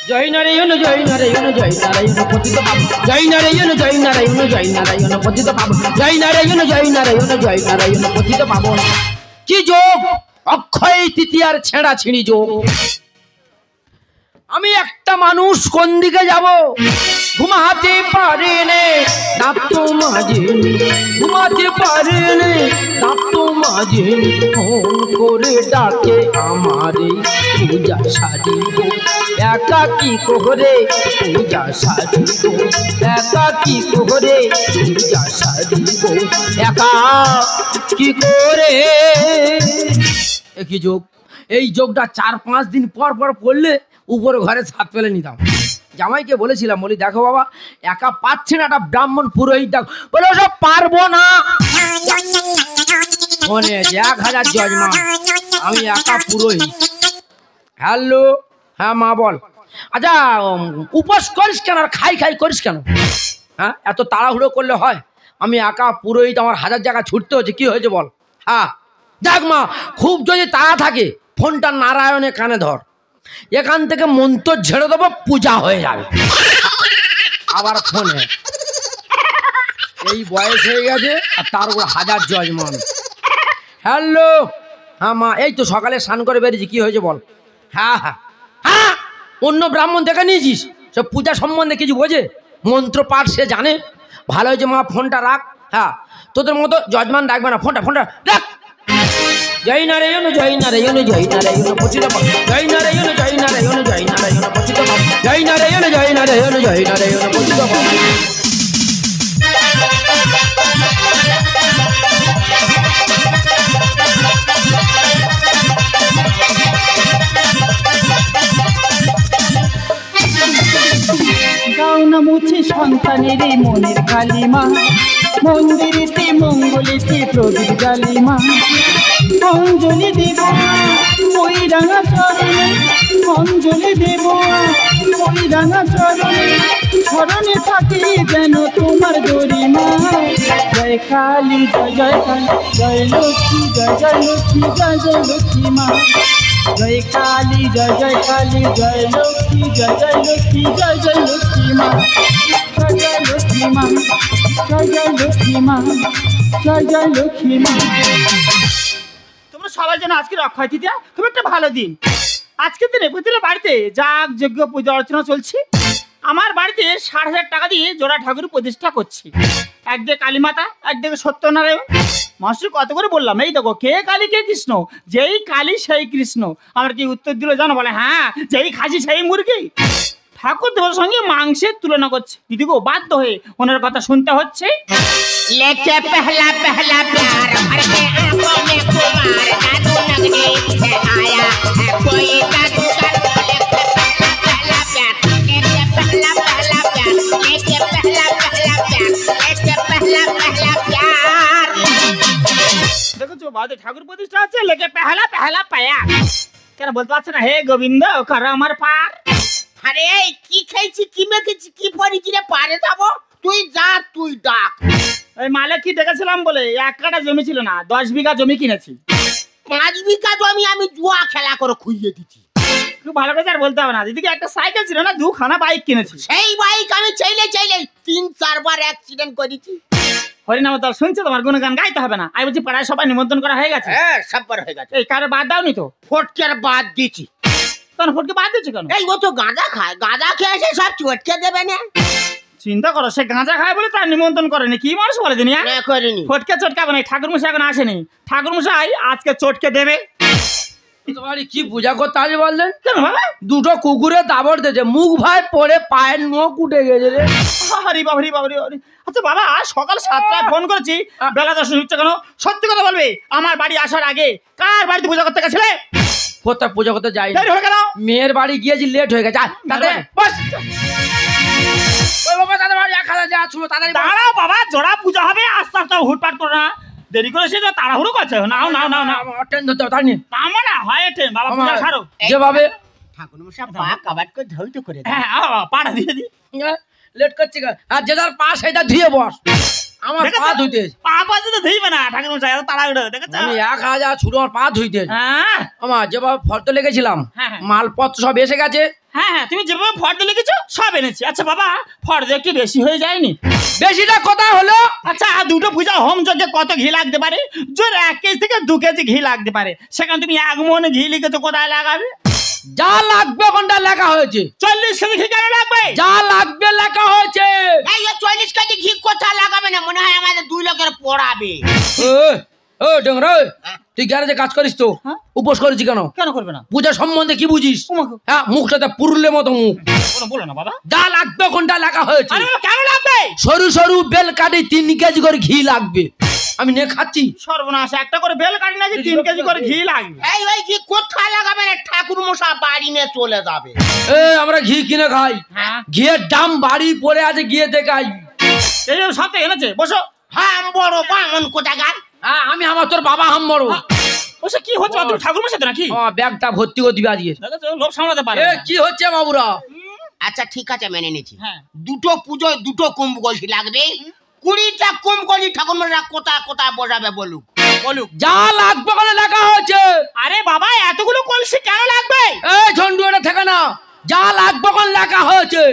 জয় নারায়ণ জয় নারায়ণ জয় নারায়ণ পতিত পাবন, জয় নারায়ণ জয় নারায়ণ জয় নারায়ণ পতিত পাবন, জয় নারায়ণ জয় নারায়ণ জয় নারায়ণ পতিত পাবন। কি যোগ? অক্ষয় তৃতীয়ার ছেঁড়া ছিঁড়ি যোগ। আমি একটা মানুষ কোন দিকে যাব ঘুমাতে পারে নে দাঁত মাঝে, ঘুমাতে পারে নে দাঁত মাঝে, ফোন করে ডাকে আমারে পূজা সাজিব, একা কি করে পূজা সাজিব, একা কি করে পূজা সাজিব, একা কি করে। একই যোগ, এই যোগটা 4-5 দিন পর পর পড়লে উপরে ঘরে ছাদ ফেলে নিতাম। জামাইকে বলেছিলাম, বলি দেখো বাবা একা পাচ্ছে না, একটা ব্রাহ্মণ পুরোহিত দেখো, বলে ওসব পারবো না। মনে 1000 জজমা, আমি একা পুরোহিত। হ্যালো, হ্যাঁ মা বল। আচ্ছা উপোস করিস কেন আর খাই খাই করিস কেন? হ্যাঁ এত তাড়াহুড়ো করলে হয়? আমি একা পুরোহিত, আমার 1000 জায়গা ছুটতে হচ্ছে, কি হয়েছে বল? হ্যাঁ দেখ মা, খুব যদি তাড়া থাকে ফোনটা নারায়ণে কানে ধর, এখান থেকে মন্ত্র ঝেড়ে দেবো, পূজা হয়ে যাবে। আবার ফোনে এই বয়স হয়ে গেছে আর তার উপর 1000 জজমান। হ্যালো, হ্যাঁ মা, এই তো সকালে স্নান করে বেরিয়েছি, কি হয়েছে বল? হ্যাঁ হ্যাঁ হ্যাঁ, অন্য ব্রাহ্মণ দেখে নিয়েছিস? সব পূজা সম্বন্ধে কিছু বোঝে? মন্ত্র পাঠ সে জানে। ভালো হয়েছে মা, ফোনটা রাখ। হ্যাঁ তোদের মতো জজমান ডাকবে না, ফোনটা রাখ। জয় নারায়ণ জয় নারায়ণ জয় নারায়ণ পতিত পাবন, জয় নারায়ণ জয় নারায়ণ জয় নারায়ণ পতিত পাবন, জয় নারায়ণ জয় নারায়ণ জয় নারায়ণ পতিত পাবন। গাও না মুছে সন্তানের মনের কালিমা, মন্দিরেতে মঙ্গলেতে প্রদীপ জালিমা, অঞ্জলি দেব ওই রাঙা চরণে, অঞ্জলি দেব ওই রাঙা চরণে, স্মরণে থাকে যেন তোমার গরিমা। জয় কালী জয় জয় কালী, জয় লক্ষ্মী জয় জয় লক্ষ্মী, জয় জয় লক্ষ্মী মা। জয় কালী জয় জয় কালী, জয় লক্ষ্মী জয় জয় লক্ষ্মী, জয় জয় লক্ষ্মী মা। জয় জয় লক্ষ্মী মা, জয় জয় লক্ষ্মী মা, জয় জয় লক্ষ্মী মা। তোমরা সবাই যেন আজকে অক্ষয় তৃতীয়া খুব একটা ভালো দিন। আজকের দিনে প্রতিটা বাড়িতে যাগ যজ্ঞ পূজা অর্চনা চলছে। আমার বাড়িতে 60,000 টাকা দিয়ে জোড়া ঠাকুর প্রতিষ্ঠা করছি। একদিকে কালী মাতা, একদিকে সত্যনারায়ণ। মাস্টার কত করে বললাম, এই দেখো কে কালী কে কৃষ্ণ, যেই কালী সেই কৃষ্ণ। আমার কি উত্তর দিল জানো? বলে হ্যাঁ, যেই খাসি সেই মুরগি। ঠাকুর দেবের সঙ্গে মাংসের তুলনা করছে। দিদি গো বাধ্য হয়ে ওনার কথা শুনতে হচ্ছে। लेके पहला पहला प्यार भर के आंखों में कुमार, दादू नगने से आया है कोई जादूगर, लेके पहला प्यार, लेके पहला पहला प्यार, लेके पहला पहला प्यार, लेके पहला पहला प्यार। देखो जो बात ठाकुर प्रतिष्ठा আছে, लेके पहला पहला प्यार। কেন বলতে পারছ না? হে গোবিন্দ কর আমার পার। আরে কি খাইছি কি মেখেছি কি পড়েছি রে, পারে যাবো? তুই যা, তুই ডাক। ওই মালিক কি ডেকেছিলাম বলে 1 কাঠা জমি ছিল না, 10 বিঘা জমি কিনেছি। 5 বিঘা জমি আমি জুয়া খেলা করে খুইয়ে দিচ্ছি। খুব ভালো করে আর বলতে হবে না। দিদিকে একটা সাইকেল ছিল না, 2খানা বাইক কিনেছি। সেই বাইক আমি চাইলে 3-4 বার অ্যাক্সিডেন্ট করেছি। হরিনাম তার শুনছে, তোমার গুণগান গাইতে হবে না। আমি বলছি পাড়ায় সবাই নিমন্ত্রণ করা হয়ে গেছে। হ্যাঁ সববার হয়ে গেছে। এই কারো বাদ দাওনি তো? ফটকে আর বাদ দিচ্ছি। কেন ফটকে বাদ দিচ্ছি কেন? এই ও তো গাঁজা খায়, গাঁজা খেয়ে এসে সব চটকে দেবে না। চিন্তা করো, সে গাঁজা খায় বলে তার নিমন্ত্রণ করেনি। কি মানুষ বলে দিনি? না করিনি। ফটকে চটকাবে না। ঠাকুর মশাই এখন আসেনি, ঠাকুর মশাই আজকে চটকে দেবে। তোমার কি পূজা করতে আসবে বললেন? কেন বাবা? দুটো কুকুরে দাবড় দিয়েছে, মুখ ভাই পড়ে পায়ের নখ উঠে গেছে রে। হরি বাবরি বাবরি বাবরি। আচ্ছা বাবা, সকাল 7টায় ফোন করেছি, বেলা 10 হচ্ছে কেন? সত্যি কথা বলবে, আমার বাড়ি আসার আগে কার বাড়িতে পূজা করতে গেছিলে? কোথাও পূজা করতে যাই দেরি হয়ে গেল। মেয়ের বাড়ি গিয়েছি, লেট হয়ে গেছে। তাতে বস ওই বাবা, তাদের বাড়ি 1000 যা শুনো তাড়াতাড়ি। দাঁড়াও বাবা, জোড়া পূজা হবে, আস্তে আস্তে হুটপাট করো না। দেরি করে সে তাড়াহুড়ো করছে। নাও নাও নাও নাও, ট্রেন ধরতে হবে, তাই নি আমার না হয় ট্রেন। বাবা পূজা সারো যেভাবে। ঠাকুর মশাই পা কাবাট করে ধৌত করে দাও। হ্যাঁ পাড়া দিয়ে দি। লেট করছি গা। আর যে যার পা সেটা ধুয়ে বস। আমার পা ধুইতে পা পাশে তো ধুইবে না ঠাকুর মশাই, এত তাড়াহুড়ো দেখেছ? আমি 1000 ছুটো আমার পা ধুইতে। হ্যাঁ আমার যেভাবে ফটো লেগেছিলাম, হ্যাঁ। মালপত্র সব এসে গেছে, হ্যাঁ হ্যাঁ, তুমি যেভাবে ফর্দ লিখেছো সব এনেছি। আচ্ছা বাবা, ফর্দ কি বেশি হয়ে যায়নি? বেশিটা কোথায় হলো? আচ্ছা, দুটো পূজা হোম যজ্ঞে কত ঘি লাগতে পারে? জোর 1 কেজি থেকে 2 কেজি ঘি লাগতে পারে, সেখানে তুমি 1 মণ ঘি লিখেছো, কোথায় লাগাবে? যা লাগবে কোনটা লেখা হয়েছে? 40 কেজি ঘি কেন লাগবে? যা লাগবে লেখা হয়েছে। এই 40 কেজি ঘি কোথায় লাগাবে না? মনে হয় আমাদের 2 লোকের পড়াবে। ও ডোংরা, তুই গ্যারেজে কাজ করিস তো? হ্যাঁ। উপোস করেছি কেন? কেন করবে না? পূজা সম্বন্ধে কি বুঝিস? হ্যাঁ, মুখটাতে পুরুলের মতো মুখ। বলো না বাবা। যা লাগবে কোনটা লেখা হয়েছে? আরে বাবা, কেন লাগবে? সরু সরু বেল কাটি 3 কেজি করে ঘি লাগবে। আমি নে খাচ্ছি। সর্বনাশ, একটা করে বেল কাটি নাকি 3 কেজি করে ঘি লাগবে? এই ওই ঘি কোথায় লাগাবে না? ঠাকুর মশা বাড়ি নিয়ে চলে যাবে। আমরা ঘি কিনে খাই। হ্যাঁ, ঘিয়ের দাম বাড়ি পড়ে আছে, গিয়ে দেখাই। এই যে সাথে এনেছে, বসো। হ্যাঁ, বড় বামন কোথাকার। হ্যাঁ, আমি আমার তোর বাবা হাম বড়। বসে কি হচ্ছে? তুমি ঠাকুর মশাই নাকি? ব্যাগটা ভর্তি করে দিবি আজকে। দেখো, লোভ সামলাতে পারে না। কি হচ্ছে বাবুরা? আচ্ছা ঠিক আছে, মেনে নিচ্ছি। হ্যাঁ। দুটো পুজোয় 2টো কুম্ভ কলসি লাগবে। 20টা কুম্ভ কলসি ঠাকুর মশাই কোথায় কোথায় বসাবে বলুক। বলুক। যা লাগবে বলে লেখা হয়েছে। আরে বাবা, এতগুলো কলসি কেন লাগবে? এই ঝন্ডু, এটা থেকে না। যা লাগবে বলে লেখা হয়েছে।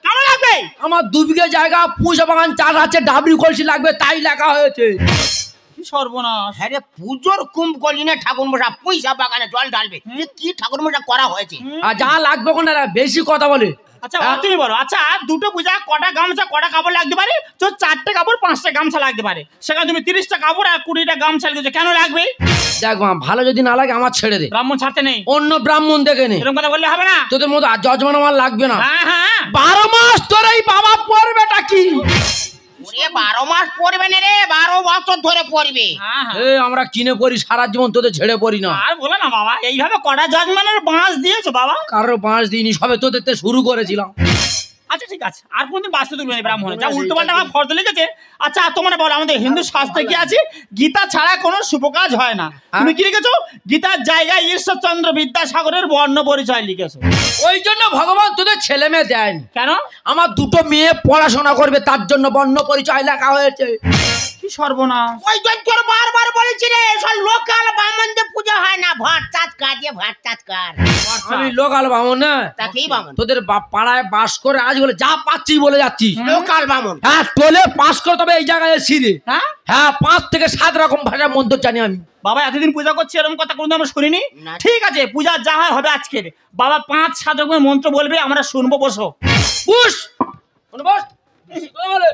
কেন লাগবে? আমার 2 বিঘে জায়গা, পুজো বাগান চাষ আছে, ডাবরি কলসি লাগবে, তাই লেখা হয়েছে। কি সর্বনাশ! হ্যাঁ রে, পুজোর কুম্ভ কলসি নিয়ে ঠাকুর মশাই পয়সা বাগানে জল ঢালবে। এ কি ঠাকুর মশাই করা হয়েছে? আর যা লাগবে কোনটা বেশি কথা বলে। আচ্ছা বাবা, তুমি বলো। আচ্ছা, দুটো পূজা কটা গামছা, কটা কাপড় লাগতে পারে? তো 4টে কাপড়, 5টা গামছা লাগতে পারে। সেখানে তুমি 30টা কাপড় আর 20টা গামছা লিখেছো, কেন লাগবে? দেখ মা, ভালো যদি না লাগে আমার ছেড়ে দে, ব্রাহ্মণ ছাড়তে নেই। অন্য ব্রাহ্মণ দেখে নে। এরকম কথা বললে হবে না। তোদের মতো যজমান আমার লাগবে না। হ্যাঁ হ্যাঁ, 12 মাস তোর এই বাবা পড়বেটা কি? ওরে 12 মাস পড়বে না রে, 12 বছর ধরে পড়বে। হ্যাঁ হ্যাঁ। আমরা কিনে পড়ি সারা জীবন, তোদের ছেড়ে পড়ি না। আর বলো না বাবা, এইভাবে কটা জজমানের বাঁশ দিয়েছো বাবা? কারো 5 দিনই সবে তোদের তে শুরু করেছিলাম। আচ্ছা ঠিক আছে, আর কোনদিন বাঁচতে তুলবে না ব্রাহ্মণে, যা উল্টো পাল্টা আমার ফর্দ লিখেছে। আচ্ছা তোমরা বলো, আমাদের হিন্দু শাস্ত্রে কি আছে? গীতা ছাড়া কোনো শুভ কাজ হয় না। তুমি কি লিখেছো? গীতার জায়গায় ঈশ্বরচন্দ্র বিদ্যাসাগরের বর্ণ পরিচয় লিখেছো। ওই জন্য ভগবান তোদের ছেলে মেয়ে দেন। কেন? আমার 2টো মেয়ে পড়াশোনা করবে, তার জন্য বর্ণ পরিচয় লেখা হয়েছে। কি সর্বনাশ! ওই জন্য তোর বারবার বলেছি রে, সব লোকাল বামনদের পূজা হয় না। ভাট চাঁদ কাজে ভাট চাঁদ কার। আমি লোকাল বামন না, তাকেই বামন। তোদের পাড়ায় বাস করে আজ বলে যা পাচ্ছি বলে যাচ্ছি। লোকাল বামন। হ্যাঁ, তোলে পাস করে তবে এই জায়গায় এসছি রে। হ্যাঁ হ্যাঁ, 5 থেকে 7 রকম ভাষার মন্ত্র জানি আমি। বাবা, এতদিন পূজা করছি, এরকম কথা কোনদিন আমরা শুনিনি। না। ঠিক আছে, পূজা যা হয় হবে আজকের। বাবা 5-7 রকমের মন্ত্র বলবে, আমরা শুনবো, বসো। বুঝ বস। বলে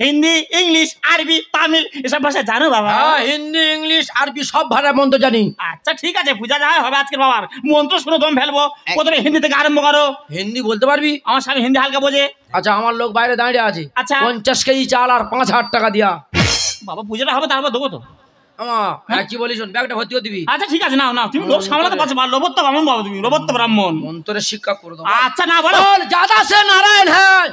হিন্দি, ইংলিশ, আরবি, তামিল এসব ভাষা জানো বাবা? হ্যাঁ, হিন্দি, ইংলিশ, আরবি সব ভাষার মন্ত্র জানি। আচ্ছা ঠিক আছে, পূজা যা হয় হবে আজকের। বাবার মন্ত্র শুনে দম ফেলবো। প্রথমে হিন্দি থেকে আরম্ভ করো। হিন্দি বলতে পারবি? আমার স্বামী হিন্দি হালকা বোঝে। আচ্ছা, আমার লোক বাইরে দাঁড়িয়ে আছে। আচ্ছা। 50 কেজি চাল আর 5,000 টাকা দিয়া। বাবা পূজাটা হবে, তারপর দেবো তো। কি বলিস, ব্যাগটা ভর্তি করে দিবি। আচ্ছা ঠিক আছে, নাও নাও, তুমি লোভ সামলাতে পারছো। লোভত্ব ব্রাহ্মণ বাবা, তুমি লোভত্ব ব্রাহ্মণ। মন্ত্রের শিক্ষা করে দেবো। আচ্ছা না বলো। বল, যাদা সে নারায়ণ হ্যাঁ।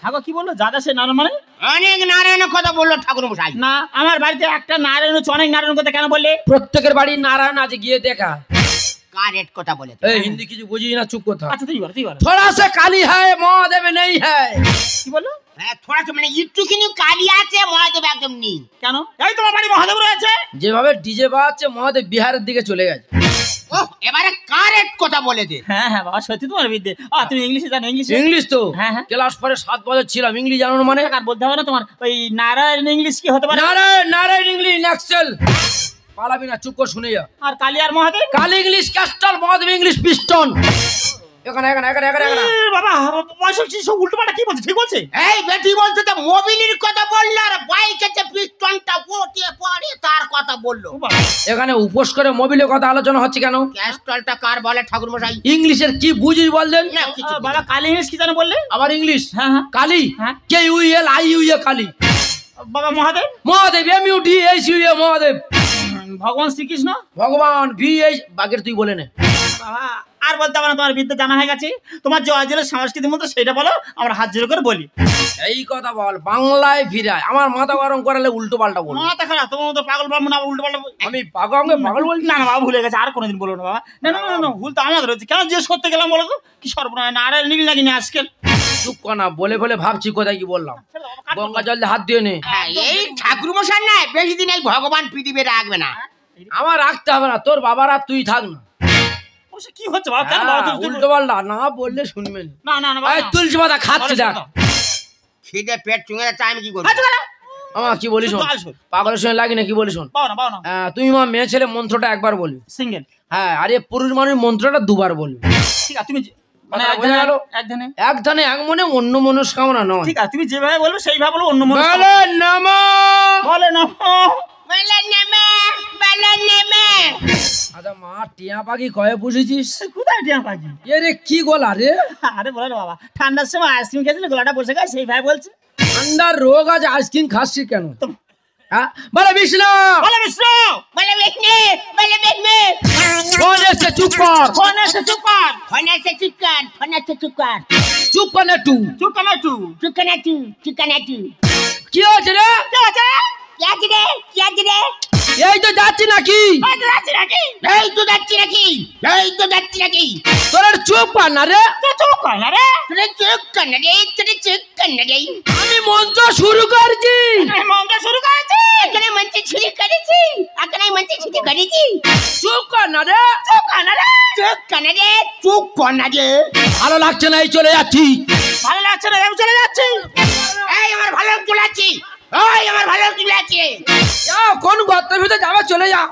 হ্যাঁ গো, কি বললো? যাদা সে নারায়ণ মানে? অনেক নারায়ণের কথা বললো ঠাকুর মশাই। না, আমার বাড়িতে একটা নারায়ণ হচ্ছে, অনেক নারায়ণ কথা কেন বললে? প্রত্যেকের বাড়ি নারায়ণ আছে, গিয়ে দেখা। কারেক্ট কথা বলে। এই হিন্দি কিছু বুঝি না, চুপ কথা। আচ্ছা তুই বলো, তুই বলো। थोड़ा सा काली है महादेव नहीं है। কি বললো? হ্যাঁ, থোড়া তো মানে একটুখানি কালি আছে, মহাদেব একদম নেই। কেন? এই তোমার বাড়ি মহাদেব রয়েছে। যেভাবে ডিজে বাজছে মহাদেব বিহারের দিকে চলে গেছে। ও, এবারে কারেক্ট কথা বলেছে। হ্যাঁ হ্যাঁ বাবা, সত্যি তোমার বিদ্যে। তুমি ইংলিশে জানো? ইংলিশ তো হ্যাঁ, হ্যাঁ। ক্লাস 4 7 বছর ছিলাম, ইংলিশ জানো না মানে? আর বলতে হবে না তোমার। ওই নারায়ণ ইংলিশ কি হতে পারে? নারায়ণ নারায়ণ ইংলিশ নেক্সেল পালাবি না, চুপ করে শুনে যা। আর কালী আর Mahadev? Kali English castle, Mahadev English piston. এখানে এখানে এখানে এখানে এখানে। বাবা সব উল্টো পাল্টা কি বলছে? ঠিক বলছে? এই বেটি বলতে তো মোবিলের কথা বললো, আর বাইকের যে পিস্টনটা ওঠে পড়ে তার কথা বললো। এখানে উপোস করে মোবিলের কথা আলোচনা হচ্ছে কেন? ক্যাস্টলটা কার বলে ঠাকুর মশাই? ইংলিশের কি বুঝিস বললেন? না কিছু বাবা কালী ইংলিশ কি জানো বললে? আবার ইংলিশ? হ্যাঁ হ্যাঁ। কালী হ্যাঁ। KULIUE কালী। বাবা মহাদেব? মহাদেব MUDHUE মহাদেব। ভগবান শ্রীকৃষ্ণ? ভগবান VH বাগের তুই বলে নে। বাবা আর বলতে হবে না, তোমার বিদ্যা জানা হয়ে গেছে। তোমার যে অঞ্চলের সংস্কৃতির মতো সেটা বলো, আমরা হাত জোড় করে বলি। এই কথা বল, বাংলায় ফিরায়। আমার মাথা গরম করালে উল্টো পাল্টা বল। মাথা খারাপ, তোমার মতো পাগল ব্রাহ্মণ আবার উল্টো পাল্টা। আমি পাগল পাগল বলছি না না বাবা, ভুলে গেছে, আর কোনোদিন বলো না বাবা। না না না, ভুল তো আমাদের হচ্ছে। কেন জিজ্ঞেস করতে গেলাম বলো তো? কি সর্বনাশ, নারায়ণ নীল লাগিনি আজকাল। চুপ কর না, বলে বলে ভাবছি কোথায় কি বললাম। গঙ্গা জল দিয়ে হাত দিয়ে নে। হ্যাঁ, এই ঠাকুর মশাই না বেশি দিন এই ভগবান পৃথিবী রাখবে না। আমার রাখতে হবে না, তোর বাবারা তুই থাক না। অবশ্য কি হচ্ছে বাবা? কেন বাবা তুলছি? উল্টো পাল্টা না বললে শুনবেন। না না না বাবা, এই তুলসী পাতা খাচ্ছে দেখ। খিদে পেট চুঙে যাচ্ছে, আমি কি করবো? আমা কি বলিস শোন, পাগলের সঙ্গে লাগি না, কি বলিস শোন। পাও না তুমি মা মেয়ে ছেলে মন্ত্রটা একবার বলবি। সিঙ্গেল। হ্যাঁ, আরে পুরুষ মানুষ মন্ত্রটা দুবার বলবি। ঠিক আছে, তুমি মানে কথা বোঝা গেল? এক ধানে এক মনে, অন্য মনস্কামনা নয়। ঠিক আছে, তুমি যেভাবে বলবে সেইভাবে বলো। অন্য মনে বলে নমঃ। বলে না। আচ্ছা মা, টিয়া পাখি কয়ে পুষেছিস? কোথায় টিয়া পাখি? এ রে কি গলা রে? আরে বলে না বাবা, ঠান্ডার সময় আইসক্রিম খেয়েছিল, গলাটা বসে গেছে, সেইভাবে বলছে। ঠান্ডার রোগ আছে, আইসক্রিম খাচ্ছি কেন? হ্যাঁ, বলে বিষ্ণু। বলে বিষ্ণু। বলে বিষ্ণু, বলে বিষ্ণু। ফোন এসছে, চুপ কর। ফোন এসে চুপ কর। ফোনাতে চুকান, ফোনাতে চুকান। চুপ কর না একটু। চুপ কেন একটু? চুকানাটু, চুকানাটু। কি হয়েছে রে? কি আছে? কি আছে রে? কি আছে রে? এই তো যাচ্ছি নাকি? এই তো যাচ্ছি নাকি? এই তো যাচ্ছি নাকি? এই তো যাচ্ছি নাকি? তোর চুপ কর না রে। তুই চুপ কর না রে। তোরে চুপ কর না রে, তোরে চুপ কর না রে। আমি মন্ত্র শুরু করছি। এই মন্ত্র শুরু করেছি। এখানে মন্ত্রী ছিঁড়ে করেছি, এখানে মন্ত্রী ছিঁড়ে করেছি। চুপ কর না রে। চুপ কর না রে, চুপ কর না রে, চুপ কর না রে। ভালো লাগছে না, এই চলে যাচ্ছি। ভালো লাগছে না, আমি চলে যাচ্ছি। এই আমার ভালো চলাচ্ছি, এই আমার ভালো চলাচ্ছি। যাও, কোন গর্তের ভিতরে যাবে চলে যাও।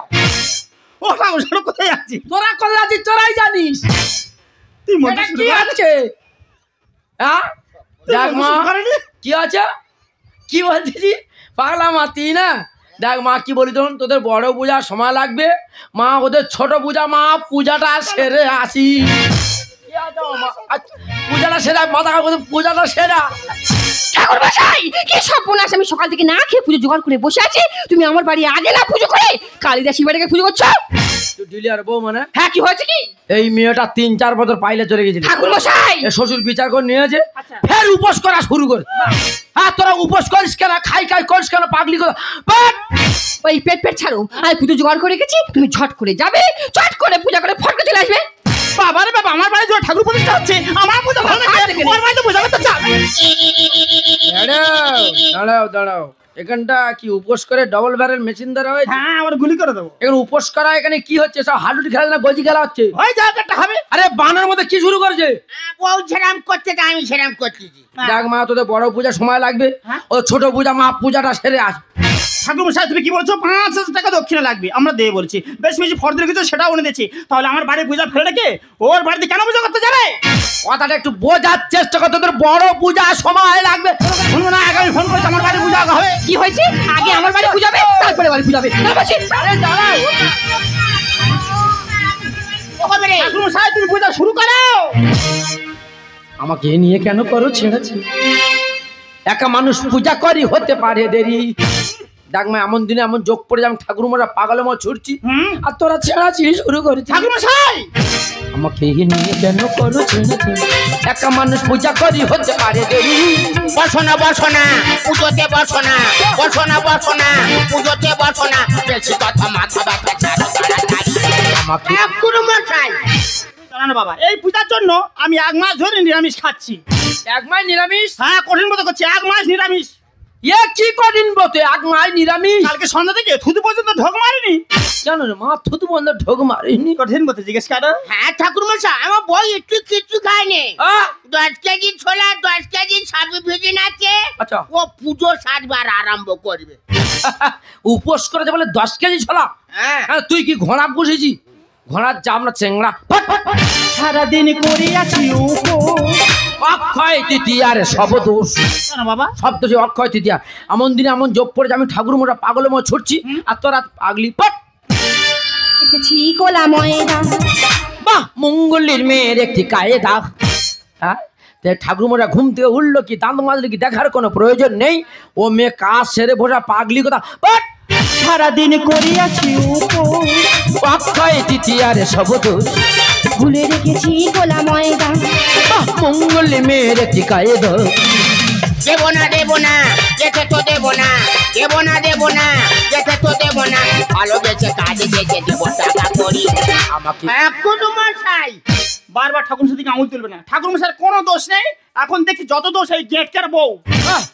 ও বাবু, শোনো, কোথায় যাচ্ছি? তোরা কোথায় যাচ্ছিস তোরাই জানিস। তুই মন্ত্র এটা শুরু কি কর। হচ্ছে? হ্যাঁ, দেখ মা, শুরু করেনি? কি আছে? কি বলছিস পাগলা মা? তুই না দেখ মা, কি বলি তখন, তোদের বড় পূজার সময় লাগবে, মা ওদের ছোট পূজা, মা পূজাটা সেরে আসি। কি আছে মা? আচ্ছা, পূজাটা সেরা, মাথা পূজাটা সেরা। ঠাকুর মশাই, কি সর্বনাশ! আমি সকাল থেকে না খেয়ে পুজো জোগাড় করে বসে আছি, তুমি আমার বাড়ি আগে না পুজো করে কালিদাসী বাড়িকে পুজো করছো? ডিলিয়ার বউ মানে? হ্যাঁ, কি হয়েছে কি? এই মেয়েটা 3-4 বছর পাইলে চলে গেছিল। ঠাকুর মশাই, এ শ্বশুর বিচার করে নিয়েছে, ফের উপোস করা শুরু করে। হ্যাঁ, তোরা উপোস করিস কেন, খাই করিস কেন, পাগলি করে? ওই পেট ছাড়ো, আমি পুজো জোগাড় করে রেখেছি, তুমি ঝট করে যাবে, চট করে পূজা করে ফটকে চলে আসবে। বাবা রে বাবা, আমার বাড়ি যে ঠাকুর প্রতিষ্ঠা হচ্ছে, আমার পূজা ভালো লাগে, ওর বাড়িতে পূজা করতে চাই। দাঁড়াও, এখানটা কি উপোস করে ডবল ব্যারেল মেশিন ধরা হয়েছে? হ্যাঁ, আমার গুলি করে দেবো। এখানে উপোস করা, এখানে কি হচ্ছে? সব হাডুডি খেলা না গজি খেলা হচ্ছে? ওই জায়গাটা হবে। আরে বানার মধ্যে কি শুরু করেছে? বউ সেরাম করতে, আমি সেরাম করতেছি। দেখ মা, তোদের বড় পূজা সময় লাগবে, ও ছোট পূজা, মা পূজাটা সেরে আস। ঠাকুর মশাই, তুমি কি বলছো? 5,000 টাকা দক্ষিণা লাগবে, আমরা দিয়ে বলছি। বেশ বেশি ফর্দ রেখেছো, সেটাও এনে দিচ্ছি। তাহলে আমার বাড়ির পূজা ফেলে রেখে ওর বাড়িতে কেন পূজা করতে যাবে? কথাটা একটু বোঝার চেষ্টা কর, তোদের বড় পূজা সময় লাগবে। শুনবো না, আগে আমি ফোন করেছি, আমার বাড়ির পূজা হবে। কি হয়েছে? আগে আমার বাড়ি পূজাবে, তারপরে বাড়ি পূজাবে। আরে দাঁড়াও, ঠাকুর মশাই, তুমি পূজা শুরু করো। আমাকে নিয়ে কেন করো ছেড়েছে? একা মানুষ পূজা করি, হতে পারে দেরি। দেখ মা, এমন দিনে এমন যোগ পড়ে আমি ঠাকুর মোরা পাগল মা ছুটছি, আর তোরা ছেড়াছিস শুরু করেছিস। ঠাকুর মশাই, আমাকে নিয়ে কেন করো ছেড়েছে? একা মানুষ পূজা করি, হতে পারে দেরি। বসো না, বসো না, পুজোতে বসো না, বসো না, বসো না, পুজোতে বসো না। বেশি কথা মাথা ব্যথা, ছাড়ো তাড়াতাড়ি। আমাকে ঠাকুর মশাই, জানো বাবা, এই পূজার জন্য আমি 1 মাস ধরে নিরামিষ খাচ্ছি। এক মাস নিরামিষ? হ্যাঁ, কঠিন মতো করছি, 1 মাস নিরামিষ। এ কি কঠিন বটে, এক মাস নিরামিষ? কালকে সন্ধ্যা থেকে থুতু পর্যন্ত ঢোক মারিনি। কেন রে মা, থুতু বন্ধ ঢোক মারিনি? কঠিন মতো জিজ্ঞেস করো। হ্যাঁ ঠাকুর মশাই, আমার বই একটু কিছু খায়নি। 10 কেজি ছোলা, 10 কেজি সাবু ভেজে আছে। আচ্ছা, ও পুজো সাজবার আরম্ভ করবে। উপোস করেছে বলে 10 কেজি ছোলা? হ্যাঁ, হ্যাঁ, তুই কি ঘোড়া পুষেছি? ঘোড়ার চামড়া চেংড়া। সারাদিন করিয়াছি উপোস, অক্ষয় তৃতীয়ার সব দোষ। কেন বাবা? সব দোষ অক্ষয় তৃতীয়া। এমন দিনে এমন যোগ পড়ে আমি ঠাকুর মোটা পাগলের মতো ছুটছি, আর তোরা পাগলি পট। দেখেছি কোলা ময়দা, বাহ, মঙ্গলের মেয়ের একটি কায়দা। হ্যাঁ, ঠাকুর মোটা ঘুম থেকে উঠলো কি, দাঁত মাজলে কি, দেখার কোনো প্রয়োজন নেই। ও মেয়ে কাজ সেরে বসা পাগলি কথা পট। সারাদিন করিয়াছি উপোস, অক্ষয় তৃতীয়ার সব দোষ। ভুলে রেখেছি কোলা ময়দা। বাহ, মঙ্গলের মেয়ের একটি কায়দা। দেবো না, দেবো না, যেতে তো দেবো না, দেবো না, দেবো না, যেতে তো দেবো না। ভালোবেসে কাজে যেতে দেবো টাকা করি। আমাকে ঠাকুর মশাই, বারবার ঠাকুর মশাই দিকে আঙুল তুলবে না। ঠাকুর মশাইয়ের কোনো দোষ নেই। এখন দেখছি যত দোষ এই গেটকার বউ।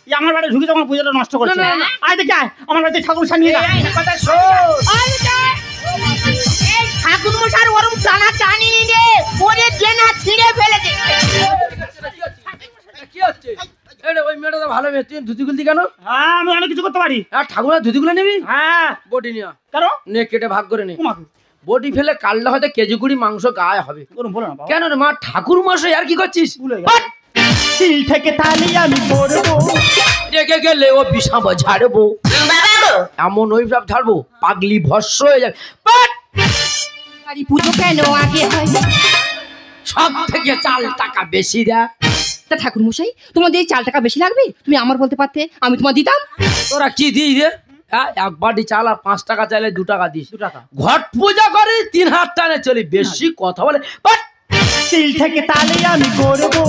এই আমার বাড়ি ঢুকে আমার পূজাটা নষ্ট করছে। না, না, না। আয় দেখে আয়, আমার বাড়িতে ঠাকুর মশাই নিয়ে যা। এই ঠাকুর মশাই ওরম টানা টানি রে ওরে জেনা ছিঁড়ে ফেলেছে। কি হচ্ছে? ওই মেয়েটা তো ভালো মেয়ে, তুই ধুতি গুলতি কেন? হ্যাঁ আমি অনেক কিছু করতে পারি। ঠাকুরের ধুতি গুলো নিবি? হ্যাঁ বডি নিয়া কেন? নে কেটে ভাগ করে নে। তোমাকে বডি ফেলে কাটলে হয়তো কেজি কুড়ি মাংস গায়ে হবে। বলো না বাবা। কেন রে মা, ঠাকুর মশাই আর কি করছিস? ভুলে গেছি। তিল থেকে তালি আমি পড়বো, রেখে গেলে ও বিষাব ঝাড়বো, এমন ওই সব ঝাড়বো পাগলি ভস্য হয়ে যাবে। বাড়ি পুজো কেন আগে হয়? সব থেকে চাল টাকা বেশি দেয়। তা ঠাকুর মশাই, তোমাদের এই 4 টাকা বেশি লাগবে? তুমি আমার বলতে পারতে, আমি তোমার দিতাম। তোরা কি দিই রে? হ্যাঁ, এক বাটি চাল আর 5 টাকা চাইলে 2 টাকা দিস। 2 টাকা। ঘট পূজা করে 3 হাত টানে চলি, বেশি কথা বলে। তিল থেকে তালি আমি পড়বো,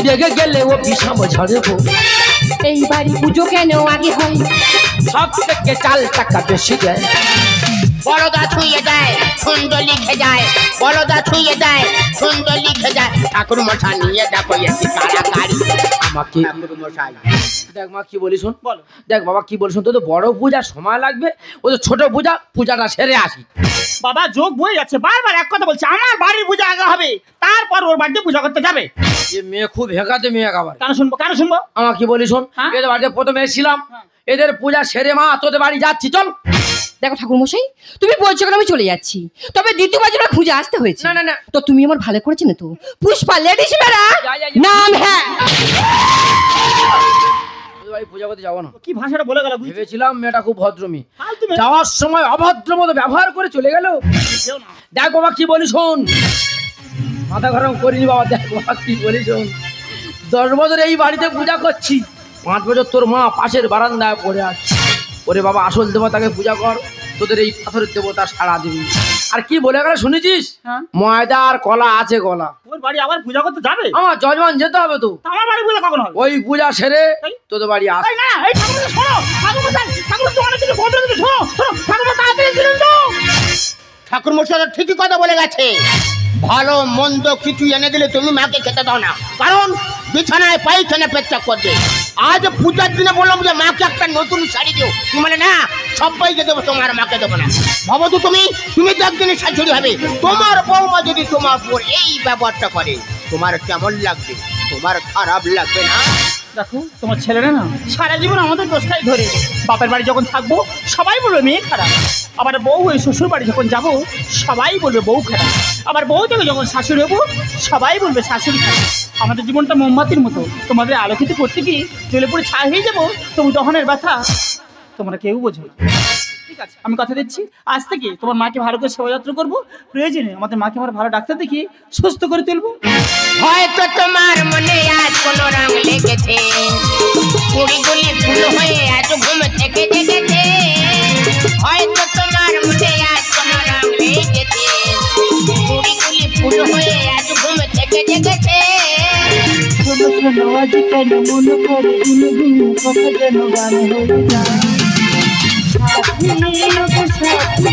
রেখে গেলে ও বিষাব ঝাড়বো, এই বাড়ি পুজো কেন আগে হয়? সব থেকে চাল টাকা বেশি দেয়। বড়দা ছুঁয়ে দেয় সুন্দর লিখে যায়, বড়দা ছুঁয়ে দেয় সুন্দর লিখে যায়। ঠাকুর মশাই নিয়ে দেখো একটি তাড়াতাড়ি আমাকে ঠাকুর মশাই। দেখ মা কি বলিস শোন, বলো। দেখ বাবা কি বলিস শোন, তোর তো বড় পূজার সময় লাগবে, ও তো ছোট পূজা, পূজাটা সেরে আসি। বাবা যোগ বয়ে যাচ্ছে, বারবার এক কথা বলছে আমার বাড়ির পূজা আগে হবে, তারপর ওর বাড়িতে পূজা করতে যাবে। এ মেয়ে খুব হেকাতে মেয়ে একেবারে। কেন শুনবো কেন শুনবো? আমার কি বলিস শোন, হ্যাঁ? এদের বাড়িতে প্রথমে এসেছিলাম, এদের পূজা সেরে মা তোদের বাড়ি যাচ্ছি, চল। দেখো ঠাকুর মশাই, তুমি বলছো কেন আমি চলে যাচ্ছি, তবে দ্বিতীয়বার যেন খুঁজে আসতে হয়েছে। না, না, না। তো তুমি আমার ভালো করেছো না তো? পুষ্পা লেডিস বেড়া যা। নাম, হ্যাঁ। তোদের বাড়ি পূজা করতে যাবো না। কি ভাষাটা বলে গেল বুঝছি। ভেবেছিলাম মেয়েটা খুব ভদ্রমী, ফালতু মেয়ে। যাওয়ার সময় অভদ্র মতো ব্যবহার করে চলে গেল। যেও না। দেখ বাবা কি বলি শোন, মাথা গরম করিনি বাবা। দেখ বাবা কি বলি শোন, 10 বছর এই বাড়িতে পূজা করছি, 5 বছর তোর মা পাশের বারান্দায় পড়ে আছে। ওরে বাবা, আসল দেবতাকে পূজা কর, তোদের এই পাথরের দেবতা সাড়া দিবি। আর কি বলে গেল শুনেছিস? হ্যাঁ। ময়দা আর কলা আছে গলা। ওর বাড়ি আবার পূজা করতে যাবে? আমার যজমান যেতে হবে তো, তা আমার বাড়ি পূজা কখন হবে? ওই পূজা সেরে তোদের বাড়ি আস। এই না, এই ঠাকুর মশাই শোনো, ঠাকুর মশাই, ঠাকুর মশাই অনেক কিছু বলতে রয়েছে, শোনো শোনো, ঠাকুর মশাই তাড়াতাড়ি ছিলেন তো। ঠাকুর মশাই ঠিকই কথা বলে গেছে, ভালো মন্দ কিছু এনে দিলে তুমি মাকে খেতে দাও না, কারণ বিছানায় পায়খানা পেচ্ছাপ করবে। আজ পূজার দিনে বললাম যে মাকে একটা নতুন শাড়ি দিও, তুমি মানে না সবাইকে দেবো, তোমার মাকে দেবো না। ভাবো তো তুমি তো একদিনের শাশুড়ি হবে, তোমার বৌমা যদি তোমার উপর এই ব্যবহারটা করে তোমার কেমন লাগবে? তোমার খারাপ লাগবে না? দেখো তোমার ছেলেরা না সারা জীবন আমাদের দোষটাই ধরে, বাপের বাড়ি যখন থাকবো সবাই বলবে মেয়ে খারাপ, আবার বউ হয়ে শ্বশুর বাড়ি যখন যাবো সবাই বলবে বউ খারাপ, আবার বউ থেকে যখন শাশুড়ি হবো সবাই বলবে শাশুড়ি খারাপ। আমাদের জীবনটা মোমবাতির মতো, তোমাদের আলোকিত করতে গিয়ে জ্বলে পড়ে ছাই হয়ে যাবো, তবু দহনের ব্যথা তোমরা কেউ বোঝো না। ঠিক আছে, আমি কথা দিচ্ছি আজ থেকে তোমার মাকে ভালো করে সেবা যত্ন করবো, প্রয়োজনে আমাদের মাকে আমরা ভালো ডাক্তার দেখিয়ে সুস্থ করে তুলবো। হয়তো তোমার মনে আজ কোনো রং লেগেছে, কুড়িগুলি ফুল হয়ে আজ ঘুম থেকে জেগেছে। হয়তো তোমার মনে আজ কোনো রং লেগেছে, কুড়িগুলি ফুল হয়ে আজ ঘুম থেকে জেগেছে। শোনো শোনো আজ কেন মন করে দিন দিন কথা যেন গান হয়ে যায়। সাথী ওগো সাথী,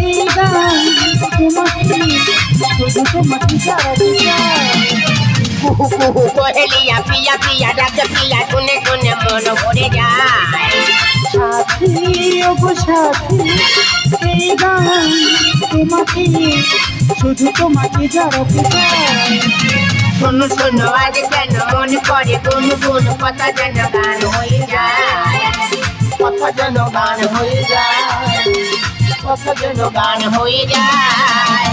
এই গান তোমাকে শুধু তোমাকে সারাতে চায়। কোহেলিয়া পিয়া পিয়া ডাকে পিয়া শুনে শুনে মন ভরে যায়। সাথী ওগো সাথী, এই গান তোমাকে শুধু তোমাকে জানাতে চায়। শোনো শোনো আজ কেন মন করে গুন গুন কথা যেন গান হয়ে যায়, কথা যেন গান হয়ে যায়, কথা যেন গান হয়ে যায়।